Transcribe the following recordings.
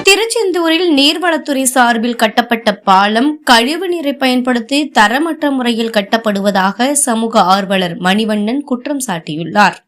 திருச்செந்தூரில் நீர்வளத்துறை சார்பில் கட்டப்பட்ட பாலம் கழிவு நீரை பயன்படுத்தி தரமற்ற முறையில் கட்டப்படுவதாக சமூக ஆர்வலர் மணிவண்ணன் குற்றம் சாட்டியுள்ளார்.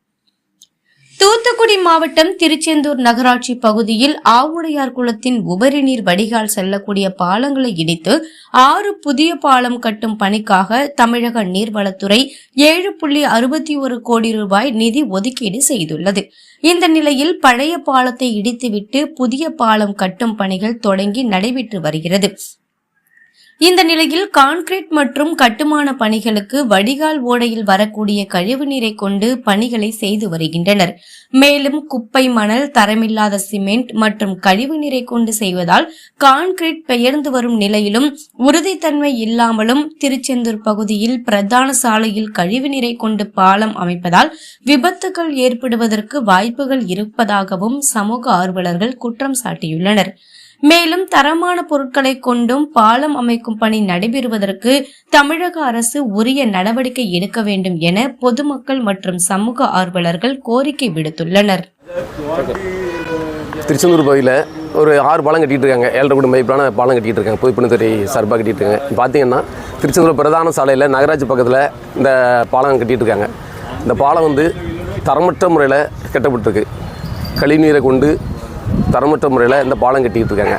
தூத்துக்குடி மாவட்டம் திருச்செந்தூர் நகராட்சி பகுதியில் ஆவுடையார் குளத்தின் உபரி நீர் வடிகால் செல்லக்கூடிய பாலங்களை இடித்து 6 புதிய பாலம் கட்டும் பணிக்காக தமிழக நீர்வளத்துறை 7.61 கோடி ரூபாய் நிதி ஒதுக்கீடு செய்துள்ளது. இந்த நிலையில் பழைய பாலத்தை இடித்துவிட்டு புதிய பாலம் கட்டும் பணிகள் தொடங்கி நடைபெற்று வருகிறது. இந்த நிலையில் கான்கிரீட் மற்றும் கட்டுமான பணிகளுக்கு வடிகால் ஓடையில் வரக்கூடிய கழிவு நீரை கொண்டு பணிகளை செய்து வருகின்றனர். மேலும் குப்பை, மணல், தரமில்லாத சிமெண்ட் மற்றும் கழிவு நீரை கொண்டு செய்வதால் கான்கிரீட் பெயர்ந்து வரும் நிலையிலும் உறுதித்தன்மை இல்லாமலும் திருச்செந்தூர் பகுதியில் பிரதான சாலையில் கழிவு நீரை கொண்டு பாலம் அமைப்பதால் விபத்துகள் ஏற்படுவதற்கு வாய்ப்புகள் இருப்பதாகவும் சமூக ஆர்வலர்கள் குற்றம் சாட்டியுள்ளனர். மேலும் தரமான பொருட்களை கொண்டும் பாலம் அமைக்கும் பணி நடைபெறுவதற்கு தமிழக அரசு உரிய நடவடிக்கை எடுக்க வேண்டும் என பொதுமக்கள் மற்றும் சமூக ஆர்வலர்கள் கோரிக்கை விடுத்துள்ளனர். திருச்செந்தூர் பகுதியில் ஒரு 6 பாலம் கட்டிட்டு இருக்காங்க. 7.5 கோடி மதிப்பிலான பாலம் கட்டிட்டு இருக்காங்க. பொதுப்பணித்துறை சார்பாக கட்டிட்டு இருக்காங்க. பார்த்தீங்கன்னா திருச்செந்தூர் பிரதான சாலையில் நகராட்சி பக்கத்தில் இந்த பாலம் கட்டிட்டு இருக்காங்க. இந்த பாலம் தரமற்ற முறையில் கட்டப்பட்டிருக்கு. கழிவுநீரை கொண்டு தரமற்ற முறையில் இந்த பாலம் கட்டிக்கிட்டு இருக்காங்க.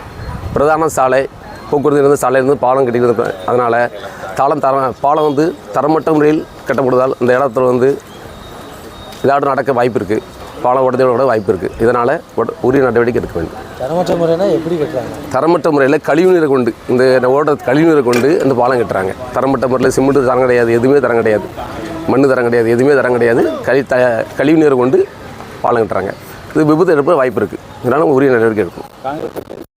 பிரதான சாலை போக்குவரத்து இருந்த சாலையிலிருந்து பாலம் கட்டிட்டு இருக்காங்க. அதனால் பாலம் தரமற்ற முறையில் கட்டப்படுவதால் இந்த இடத்துல ஏதாவது நடக்க வாய்ப்பு இருக்குது. பாலம் உடனே வாய்ப்பு இருக்குது. இதனால் உரிய நடவடிக்கை எடுக்க வேண்டும். தரமற்ற முறைனா எப்படி கட்டுறாங்க? தரமற்ற முறையில் கழிவுநீரை கொண்டு இந்த கழிவுநீரை கொண்டு இந்த பாலம் கட்டுறாங்க. தரமற்ற முறையில் சிமெண்ட் தரம் கிடையாது, எதுவுமே தரம் கிடையாது, மண் தரம் கிடையாது, எதுவுமே தரம் கிடையாது. கழிவுநீரை கொண்டு பாலம் கட்டுறாங்க. இது விபத்து ஏற்பட வாய்ப்பு இருக்குது. இதனால் உரிய நடவடிக்கை எடுக்கும்.